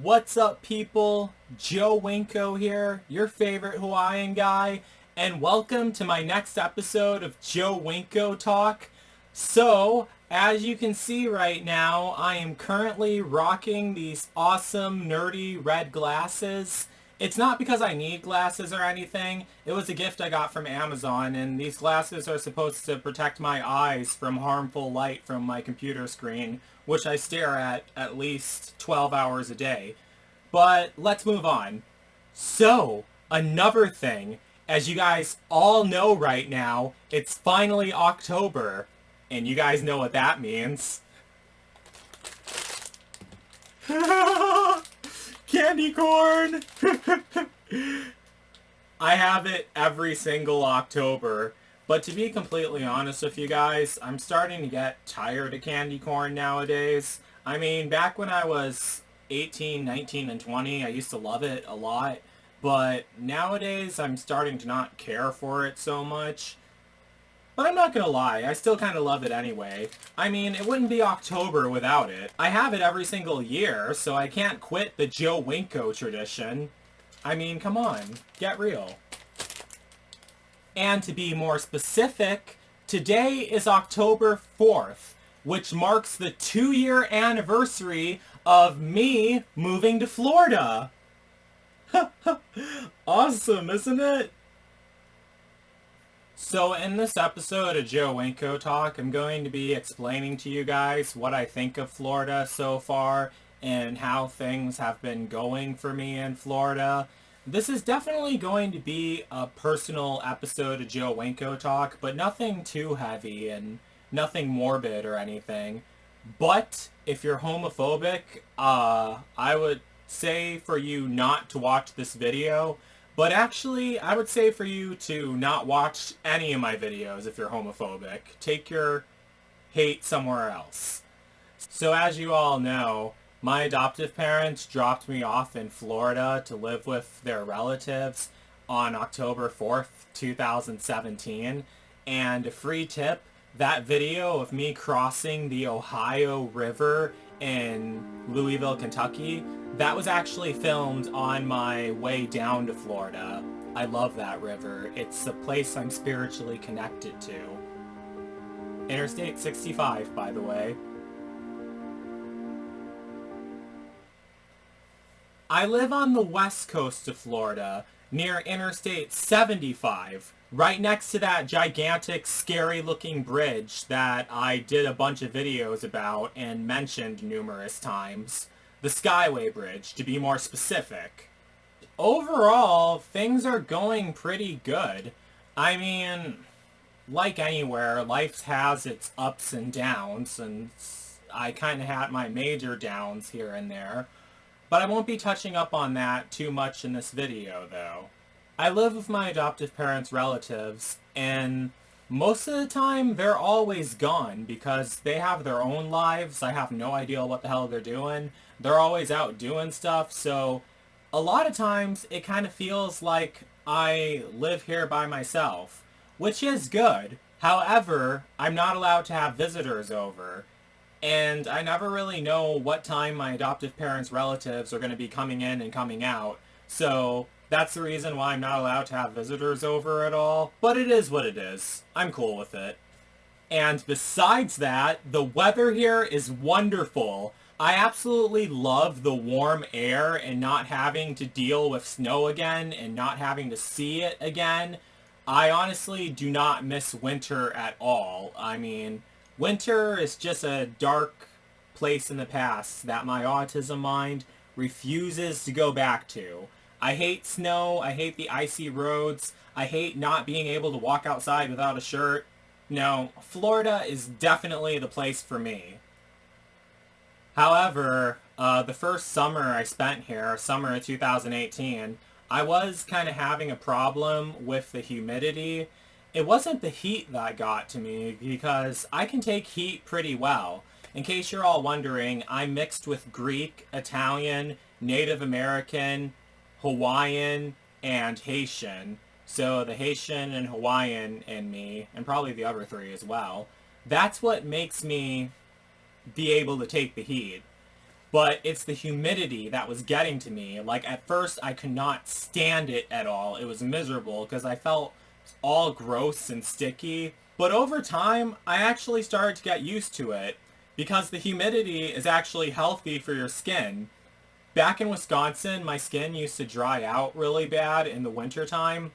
What's up, people? Joe Winko here, your favorite Hawaiian guy, and welcome to my next episode of Joe Winko Talk. So, as you can see right now, I am currently rocking these awesome nerdy red glasses. It's not because I need glasses or anything. It was a gift I got from Amazon, and these glasses are supposed to protect my eyes from harmful light from my computer screen, which I stare at least 12 hours a day. But let's move on. So, another thing, as you guys all know right now, it's finally October, and you guys know what that means. Candy corn! I have it every single October. But to be completely honest with you guys, I'm starting to get tired of candy corn nowadays. I mean, back when I was 18, 19, and 20, I used to love it a lot. But nowadays, I'm starting to not care for it so much. But I'm not gonna lie, I still kind of love it anyway. I mean, it wouldn't be October without it. I have it every single year, so I can't quit the Joe Winko tradition. I mean, come on, get real. And to be more specific, today is October 4th, which marks the 2-year anniversary of me moving to Florida. Awesome, isn't it? So in this episode of Joe Winko Talk, I'm going to be explaining to you guys what I think of Florida so far and how things have been going for me in Florida. This is definitely going to be a personal episode of Joe Winko Talk, but nothing too heavy and nothing morbid or anything. But if you're homophobic, I would say for you not to watch this video. But actually, I would say for you to not watch any of my videos if you're homophobic. Take your hate somewhere else. So as you all know, my adoptive parents dropped me off in Florida to live with their relatives on October 4th, 2017. And a free tip, that video of me crossing the Ohio River in Louisville, Kentucky, that was actually filmed on my way down to Florida. I love that river. It's a place I'm spiritually connected to. Interstate 65, by the way. I live on the west coast of Florida, near Interstate 75, right next to that gigantic, scary-looking bridge that I did a bunch of videos about and mentioned numerous times. The Skyway Bridge, to be more specific. Overall, things are going pretty good. I mean, like anywhere, life has its ups and downs, and I kind of had my major downs here and there. But I won't be touching up on that too much in this video, though. I live with my adoptive parents' relatives, and most of the time they're always gone because they have their own lives. I have no idea what the hell they're doing. They're always out doing stuff, so a lot of times it kind of feels like I live here by myself, which is good. However, I'm not allowed to have visitors over. And I never really know what time my adoptive parents' relatives are going to be coming in and coming out. So that's the reason why I'm not allowed to have visitors over at all. But it is what it is. I'm cool with it. And besides that, the weather here is wonderful. I absolutely love the warm air and not having to deal with snow again and not having to see it again. I honestly do not miss winter at all. I mean, winter is just a dark place in the past that my autism mind refuses to go back to. I hate snow, I hate the icy roads, I hate not being able to walk outside without a shirt. No, Florida is definitely the place for me. However, the first summer I spent here, summer of 2018, I was kind of having a problem with the humidity. It wasn't the heat that got to me, because I can take heat pretty well. In case you're all wondering, I'm mixed with Greek, Italian, Native American, Hawaiian, and Haitian. So the Haitian and Hawaiian in me, and probably the other three as well, that's what makes me be able to take the heat. But it's the humidity that was getting to me. Like, at first, I could not stand it at all. It was miserable because I felt all gross and sticky. But over time, I actually started to get used to it because the humidity is actually healthy for your skin. Back in Wisconsin, my skin used to dry out really bad in the wintertime.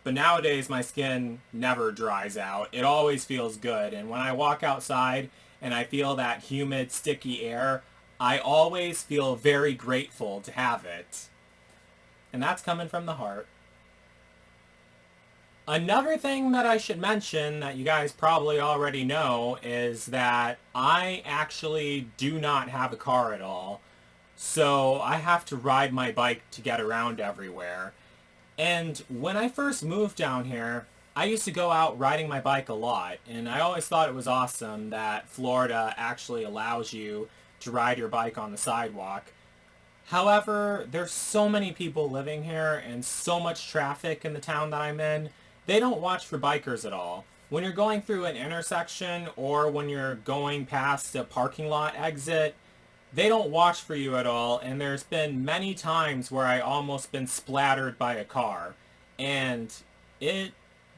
But nowadays, my skin never dries out. It always feels good. And when I walk outside and I feel that humid, sticky air, I always feel very grateful to have it. And that's coming from the heart. Another thing that I should mention that you guys probably already know is that I actually do not have a car at all. So I have to ride my bike to get around everywhere. And when I first moved down here, I used to go out riding my bike a lot, and I always thought it was awesome that Florida actually allows you to ride your bike on the sidewalk. However, there's so many people living here and so much traffic in the town that I'm in, they don't watch for bikers at all. When you're going through an intersection or when you're going past a parking lot exit, they don't watch for you at all, and there's been many times where I almost been splattered by a car, and it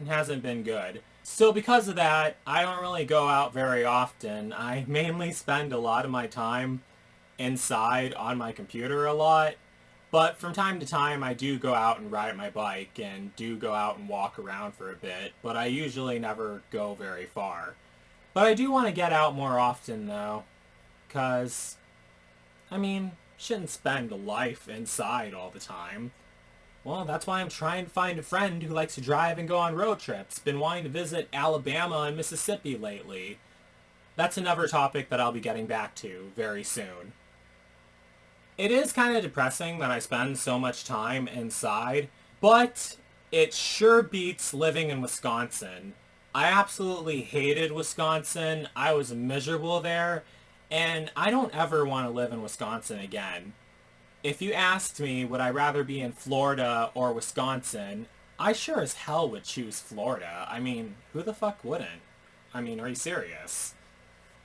hasn't been good. So because of that, I don't really go out very often. I mainly spend a lot of my time inside on my computer a lot, but from time to time I do go out and ride my bike and do go out and walk around for a bit, but I usually never go very far. But I do want to get out more often though, because I mean, shouldn't spend a life inside all the time. Well, that's why I'm trying to find a friend who likes to drive and go on road trips. Been wanting to visit Alabama and Mississippi lately. That's another topic that I'll be getting back to very soon. It is kind of depressing that I spend so much time inside, but it sure beats living in Wisconsin. I absolutely hated Wisconsin. I was miserable there. And I don't ever want to live in Wisconsin again. If you asked me, would I rather be in Florida or Wisconsin, I sure as hell would choose Florida. I mean, who the fuck wouldn't? I mean, are you serious?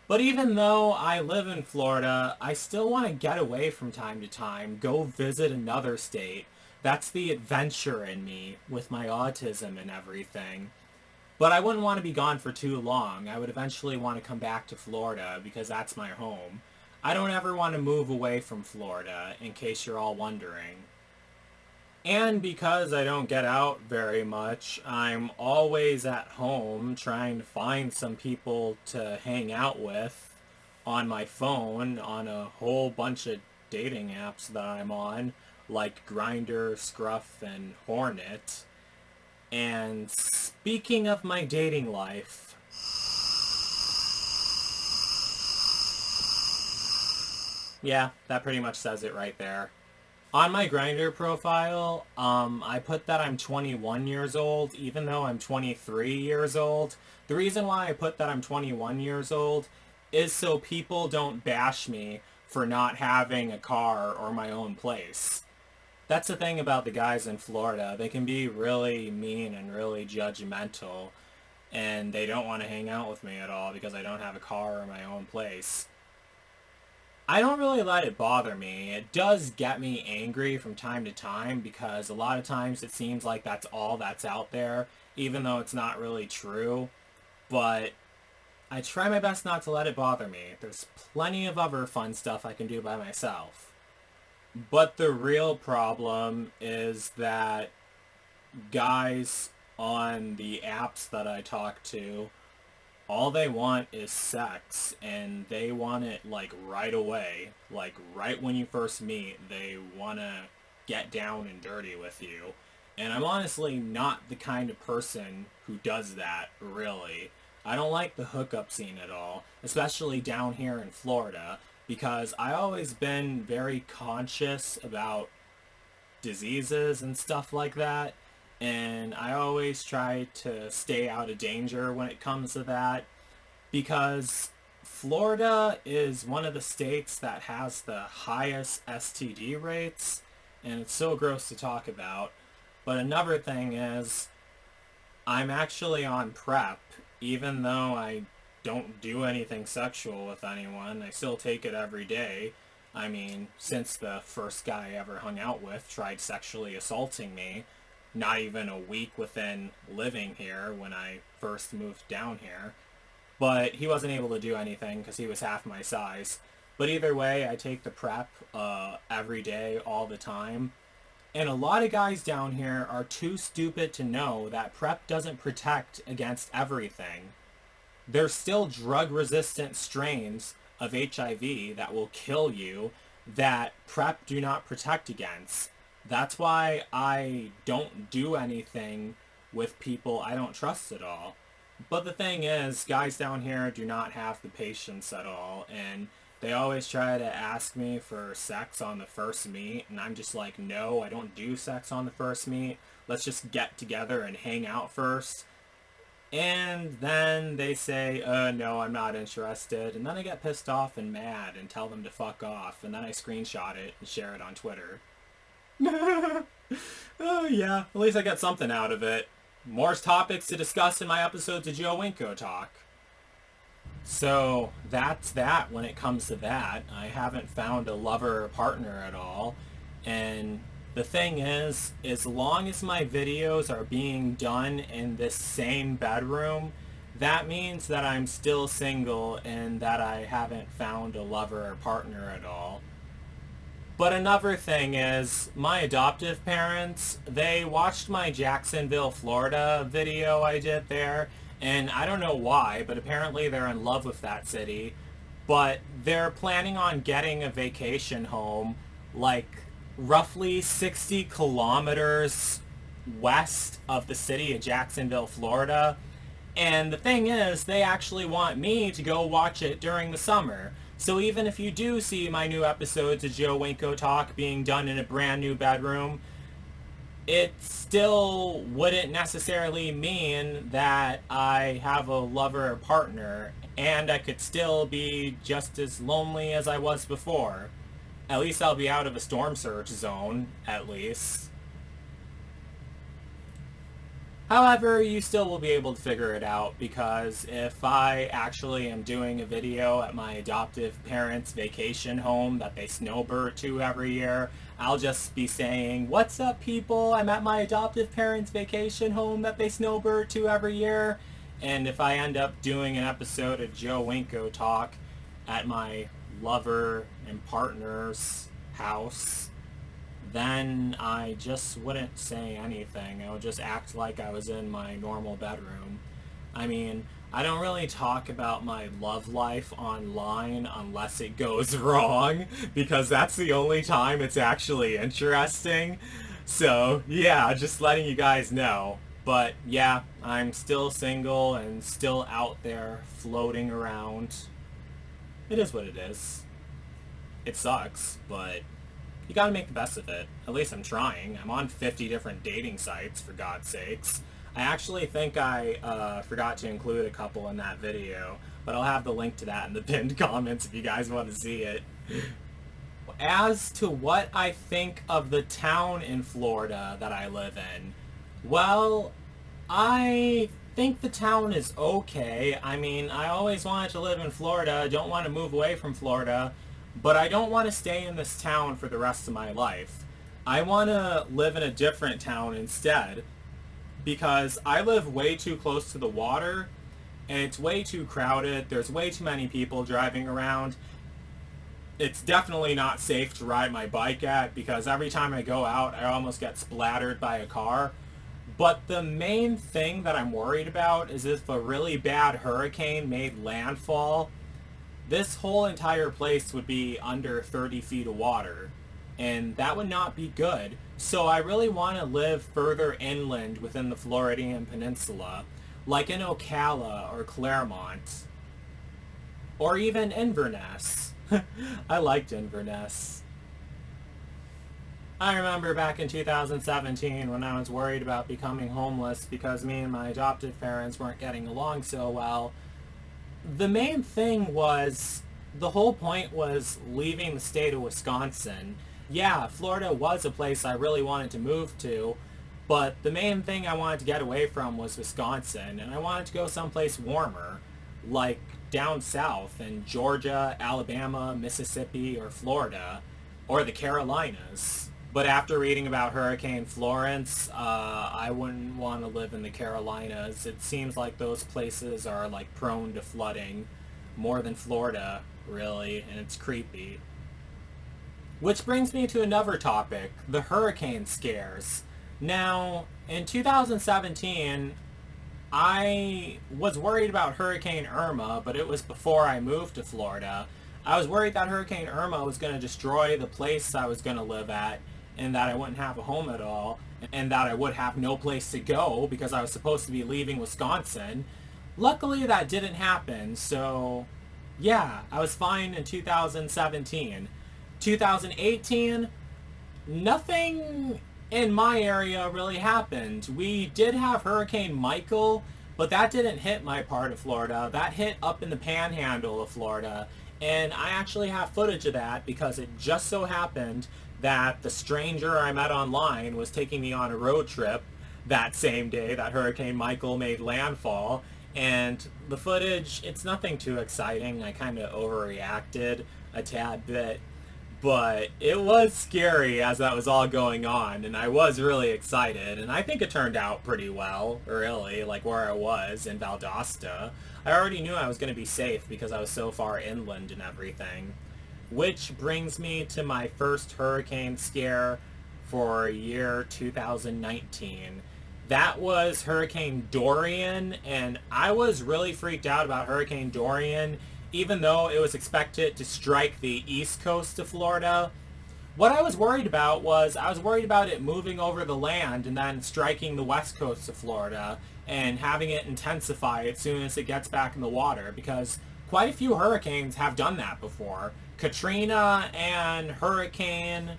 But even though I live in Florida, I still want to get away from time to time, go visit another state. That's the adventure in me, with my autism and everything. But I wouldn't want to be gone for too long. I would eventually want to come back to Florida because that's my home. I don't ever want to move away from Florida, in case you're all wondering. And because I don't get out very much, I'm always at home trying to find some people to hang out with on my phone on a whole bunch of dating apps that I'm on, like Grindr, Scruff, and Hornet. And speaking of my dating life, yeah, that pretty much says it right there. On my Grindr profile, I put that I'm 21 years old, even though I'm 23 years old. The reason why I put that I'm 21 years old is so people don't bash me for not having a car or my own place. That's the thing about the guys in Florida. They can be really mean and really judgmental, and they don't want to hang out with me at all because I don't have a car or my own place. I don't really let it bother me. It does get me angry from time to time because a lot of times it seems like that's all that's out there, even though it's not really true. But I try my best not to let it bother me. There's plenty of other fun stuff I can do by myself. But the real problem is that guys on the apps that I talk to, all they want is sex, and they want it like right away. Like right when you first meet, they want to get down and dirty with you. And I'm honestly not the kind of person who does that, really. I don't like the hookup scene at all, especially down here in Florida, because I always been very conscious about diseases and stuff like that, and I always try to stay out of danger when it comes to that, because Florida is one of the states that has the highest STD rates, and it's so gross to talk about. But another thing is, I'm actually on PrEP, even though I don't do anything sexual with anyone. I still take it every day. I mean, since the first guy I ever hung out with tried sexually assaulting me, not even a week within living here when I first moved down here. But he wasn't able to do anything because he was half my size. But either way, I take the prep every day, all the time. And a lot of guys down here are too stupid to know that prep doesn't protect against everything. There's still drug-resistant strains of HIV that will kill you that prep do not protect against. That's why I don't do anything with people I don't trust at all. But the thing is, guys down here do not have the patience at all, and they always try to ask me for sex on the first meet, and I'm just like, no, I don't do sex on the first meet. Let's just get together and hang out first. And then they say, no, I'm not interested. And then I get pissed off and mad and tell them to fuck off. And then I screenshot it and share it on Twitter. Oh, yeah. At least I get something out of it. More topics to discuss in my episodes of Joe Winko Talk. So that's that when it comes to that. I haven't found a lover or partner at all. And the thing is, as long as my videos are being done in this same bedroom, that means that I'm still single and that I haven't found a lover or partner at all. But another thing is, my adoptive parents, they watched my Jacksonville, Florida video I did there, and I don't know why, but apparently they're in love with that city. But they're planning on getting a vacation home, like, roughly 60 kilometers west of the city of Jacksonville, Florida. And the thing is, they actually want me to go watch it during the summer. So even if you do see my new episodes of Joe Winko Talk being done in a brand new bedroom, it still wouldn't necessarily mean that I have a lover or partner, and I could still be just as lonely as I was before. At least I'll be out of a storm surge zone, at least. However, you still will be able to figure it out, because if I actually am doing a video at my adoptive parents' vacation home that they snowbird to every year, I'll just be saying, "What's up, people? I'm at my adoptive parents' vacation home that they snowbird to every year." And if I end up doing an episode of Joe Winko Talk at my lover and partner's house, then I just wouldn't say anything. I would just act like I was in my normal bedroom. I mean, I don't really talk about my love life online unless it goes wrong, because that's the only time it's actually interesting. So, yeah, just letting you guys know. But, yeah, I'm still single and still out there floating around. It is what it is. It sucks, but you gotta make the best of it. At least I'm trying. I'm on 50 different dating sites, for God's sakes. I actually think I forgot to include a couple in that video, but I'll have the link to that in the pinned comments if you guys want to see it. As to what I think of the town in Florida that I live in, well, I think the town is okay. I mean, I always wanted to live in Florida. I don't want to move away from Florida, but I don't want to stay in this town for the rest of my life. I want to live in a different town instead, because I live way too close to the water, and it's way too crowded. There's way too many people driving around. It's definitely not safe to ride my bike at, because every time I go out, I almost get splattered by a car. But the main thing that I'm worried about is if a really bad hurricane made landfall, this whole entire place would be under 30 feet of water, and that would not be good. So I really want to live further inland within the Floridian Peninsula, like in Ocala or Claremont, or even Inverness. I liked Inverness. I remember back in 2017 when I was worried about becoming homeless because me and my adoptive parents weren't getting along so well. The main thing was, the whole point was leaving the state of Wisconsin. Yeah, Florida was a place I really wanted to move to, but the main thing I wanted to get away from was Wisconsin, and I wanted to go someplace warmer, like down south in Georgia, Alabama, Mississippi, or Florida, or the Carolinas. But after reading about Hurricane Florence, I wouldn't want to live in the Carolinas. It seems like those places are like prone to flooding more than Florida, really, and it's creepy. Which brings me to another topic, the hurricane scares. Now, in 2017, I was worried about Hurricane Irma, but it was before I moved to Florida. I was worried that Hurricane Irma was going to destroy the place I was going to live at, and that I wouldn't have a home at all, and that I would have no place to go because I was supposed to be leaving Wisconsin. Luckily, that didn't happen, so yeah, I was fine in 2017. 2018, nothing in my area really happened. We did have Hurricane Michael, but that didn't hit my part of Florida. That hit up in the panhandle of Florida, and I actually have footage of that because it just so happened that the stranger I met online was taking me on a road trip that same day that Hurricane Michael made landfall. And the footage, it's nothing too exciting. I kind of overreacted a tad bit. But it was scary as that was all going on, and I was really excited, and I think it turned out pretty well, really, like where I was in Valdosta. I already knew I was going to be safe because I was so far inland and everything. Which brings me to my first hurricane scare for year 2019. That was Hurricane Dorian, and I was really freaked out about Hurricane Dorian, even though it was expected to strike the east coast of Florida. What I was worried about was I was worried about it moving over the land and then striking the west coast of Florida and having it intensify as soon as it gets back in the water, because quite a few hurricanes have done that before. Katrina and Hurricane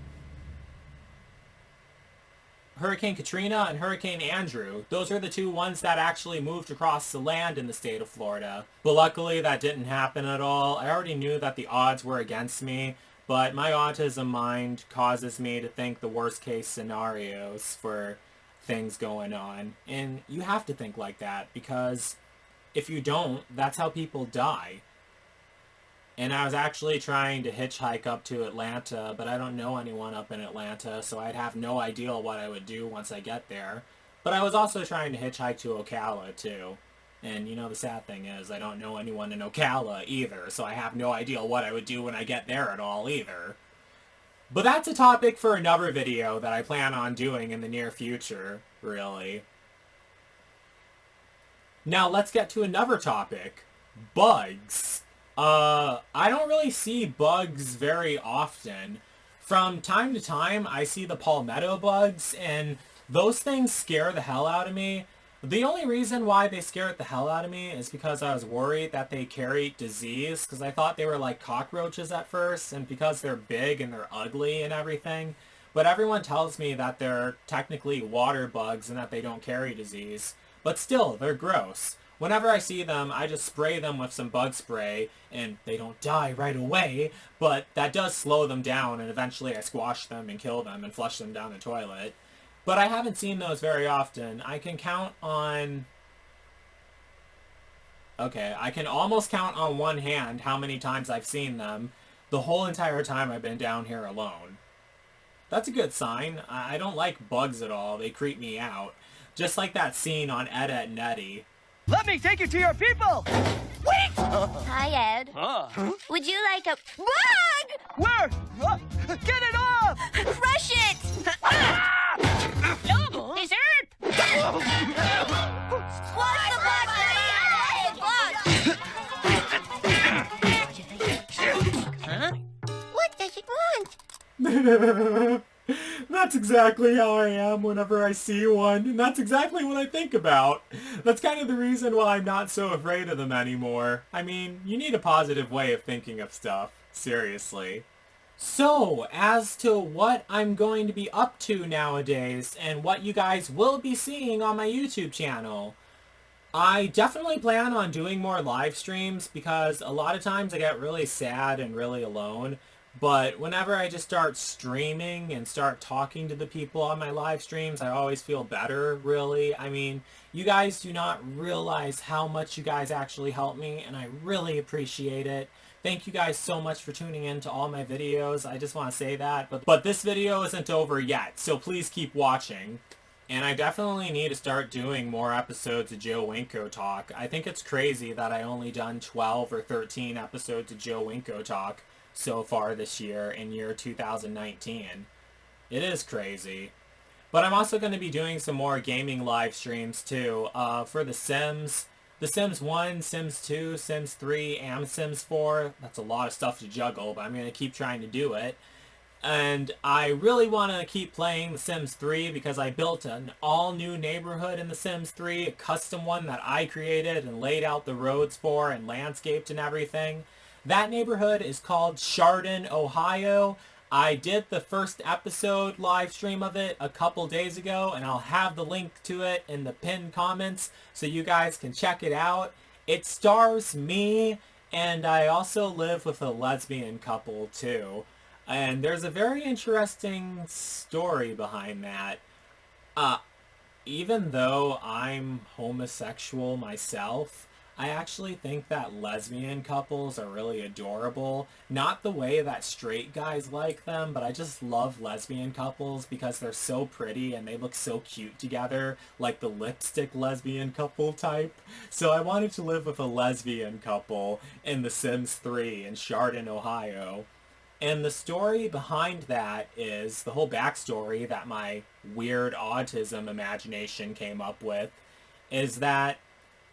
Katrina and Hurricane Andrew. Those are the two ones that actually moved across the land in the state of Florida. But luckily that didn't happen at all. I already knew that the odds were against me, but my autism mind causes me to think the worst case scenarios for things going on. And you have to think like that, because if you don't, that's how people die. And I was actually trying to hitchhike up to Atlanta, but I don't know anyone up in Atlanta, so I'd have no idea what I would do once I get there. But I was also trying to hitchhike to Ocala, too. And, you know, the sad thing is, I don't know anyone in Ocala either, so I have no idea what I would do when I get there at all, either. But that's a topic for another video that I plan on doing in the near future, really. Now, let's get to another topic. Bugs. I don't really see bugs very often. From time to time, I see the palmetto bugs, and those things scare the hell out of me. The only reason why they scared the hell out of me is because I was worried that they carried disease, because I thought they were like cockroaches at first, and because they're big and they're ugly and everything. But everyone tells me that they're technically water bugs and that they don't carry disease. But still, they're gross. Whenever I see them, I just spray them with some bug spray, and they don't die right away, but that does slow them down, and eventually I squash them and kill them and flush them down the toilet. But I haven't seen those very often. I can count on... Okay, I can almost count on one hand how many times I've seen them the whole entire time I've been down here alone. That's a good sign. I don't like bugs at all. They creep me out. Just like that scene on Ed, Edd n Eddy. Let me take you to your people! Wait! Hi, Ed. Would you like a bug? Where? Get it off! Crush it! No, dessert! Squash the bug, Huh? What does it want? That's exactly how I am whenever I see one, and that's exactly what I think about. That's kind of the reason why I'm not so afraid of them anymore. I mean, you need a positive way of thinking of stuff. Seriously. So, as to what I'm going to be up to nowadays, and what you guys will be seeing on my YouTube channel, I definitely plan on doing more live streams because a lot of times I get really sad and really alone. But whenever I just start streaming and start talking to the people on my live streams, I always feel better, really. I mean, you guys do not realize how much you guys actually help me, and I really appreciate it. Thank you guys so much for tuning in to all my videos. I just want to say that. But this video isn't over yet, so please keep watching. And I definitely need to start doing more episodes of Joe Winko Talk. I think it's crazy that I only done 12 or 13 episodes of Joe Winko Talk so far this year in year 2019. It is crazy. But I'm also going to be doing some more gaming live streams too for The Sims 1, Sims 2, Sims 3, and Sims 4. That's a lot of stuff to juggle, but I'm going to keep trying to do it. And I really want to keep playing The Sims 3 because I built an all-new neighborhood in The Sims 3, a custom one that I created and laid out the roads for and landscaped and everything. That neighborhood is called Chardon, Ohio. I did the first episode live stream of it a couple days ago, and I'll have the link to it in the pinned comments so you guys can check it out. It stars me, and I also live with a lesbian couple too. And there's a very interesting story behind that. Even though I'm homosexual myself, I actually think that lesbian couples are really adorable. Not the way that straight guys like them, but I just love lesbian couples because they're so pretty and they look so cute together, like the lipstick lesbian couple type. So I wanted to live with a lesbian couple in The Sims 3 in Chardon, Ohio. And the story behind that is the whole backstory that my weird autism imagination came up with is that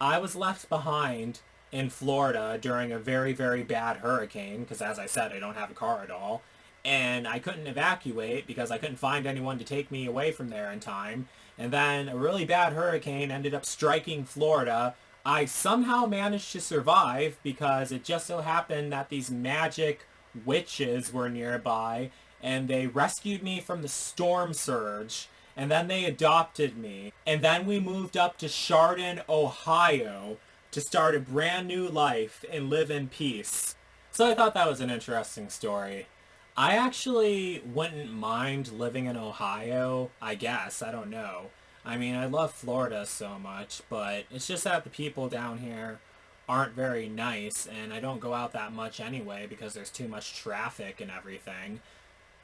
I was left behind in Florida during a very, very bad hurricane, because as I said, I don't have a car at all, and I couldn't evacuate because I couldn't find anyone to take me away from there in time, and then a really bad hurricane ended up striking Florida. I somehow managed to survive because it just so happened that these magic witches were nearby, and they rescued me from the storm surge. And then they adopted me. And then we moved up to Chardon, Ohio to start a brand new life and live in peace. So I thought that was an interesting story. I actually wouldn't mind living in Ohio, I guess. I don't know. I mean, I love Florida so much, but it's just that the people down here aren't very nice, and I don't go out that much anyway because there's too much traffic and everything.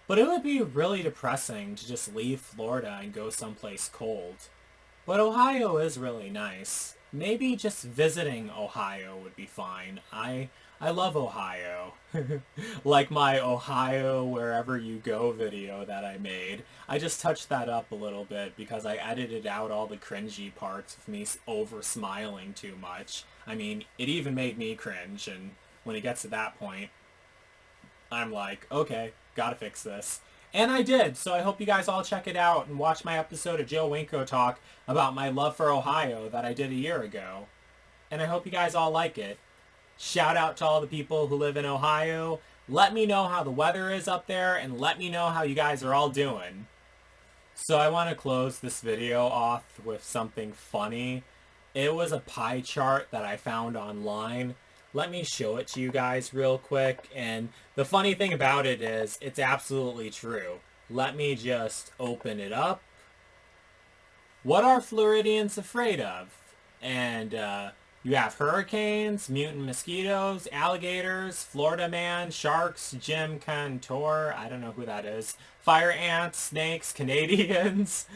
But it would be really depressing to just leave Florida and go someplace cold. But Ohio is really nice. Maybe just visiting Ohio would be fine. I love Ohio. Like my Ohio Wherever You Go video that I made. I just touched that up a little bit because I edited out all the cringy parts of me over-smiling too much. I mean, it even made me cringe, and when it gets to that point, I'm like, okay, gotta fix this. And I did, so I hope you guys all check it out and watch my episode of Joe Winko Talk about my love for Ohio that I did a year ago. And I hope you guys all like it. Shout out to all the people who live in Ohio. Let me know how the weather is up there, and let me know how you guys are all doing. So I want to close this video off with something funny. It was a pie chart that I found online. Let me show it to you guys real quick. And the funny thing about it is, it's absolutely true. Let me just open it up. What are Floridians afraid of? And you have hurricanes, mutant mosquitoes, alligators, Florida man, sharks, Jim Cantor, I don't know who that is, fire ants, snakes, Canadians.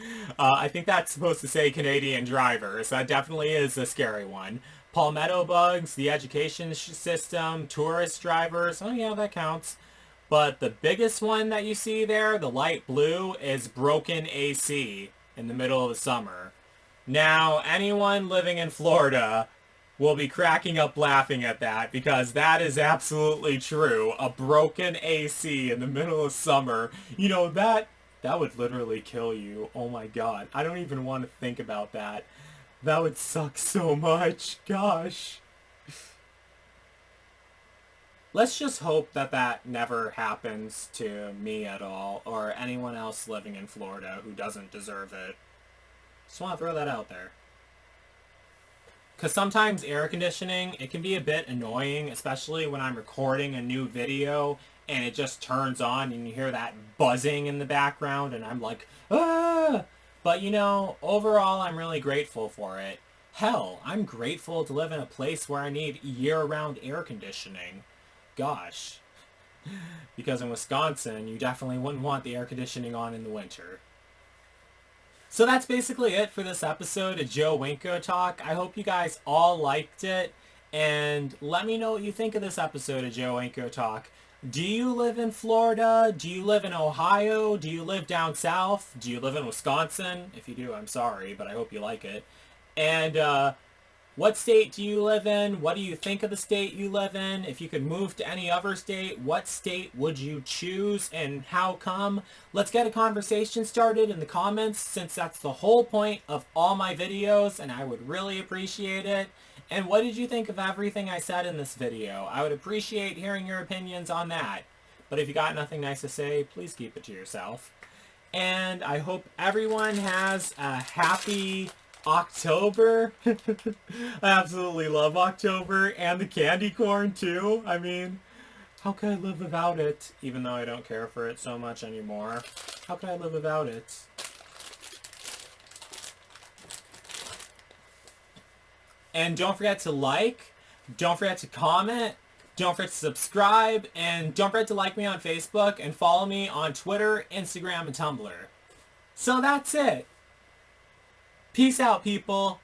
I think that's supposed to say Canadian drivers. That definitely is a scary one. Palmetto bugs, the education system, tourist drivers. Oh yeah, that counts. But the biggest one that you see there, the light blue, is broken AC in the middle of the summer. Now, anyone living in Florida will be cracking up laughing at that because that is absolutely true. A broken AC in the middle of summer. You know, that would literally kill you. Oh my god. I don't even want to think about that. That would suck so much. Gosh. Let's just hope that that never happens to me at all, or anyone else living in Florida who doesn't deserve it. Just want to throw that out there. Because sometimes air conditioning, it can be a bit annoying, especially when I'm recording a new video and it just turns on and you hear that buzzing in the background and I'm like, ah! But you know, overall I'm really grateful for it. Hell, I'm grateful to live in a place where I need year-round air conditioning. Gosh. Because in Wisconsin, you definitely wouldn't want the air conditioning on in the winter. So that's basically it for this episode of Joe Winko Talk. I hope you guys all liked it. And let me know what you think of this episode of Joe Winko Talk. Do you live in Florida? Do you live in Ohio? Do you live down south? Do you live in Wisconsin? If you do, I'm sorry, but I hope you like it. And what state do you live in? What do you think of the state you live in? If you could move to any other state, what state would you choose and how come? Let's get a conversation started in the comments, since that's the whole point of all my videos and I would really appreciate it. And what did you think of everything I said in this video? I would appreciate hearing your opinions on that. But if you got nothing nice to say, please keep it to yourself. And I hope everyone has a happy October. I absolutely love October and the candy corn too. I mean, how could I live without it? Even though I don't care for it so much anymore. How could I live without it? And don't forget to like, don't forget to comment, don't forget to subscribe, and don't forget to like me on Facebook and follow me on Twitter, Instagram, and Tumblr. So that's it. Peace out, people.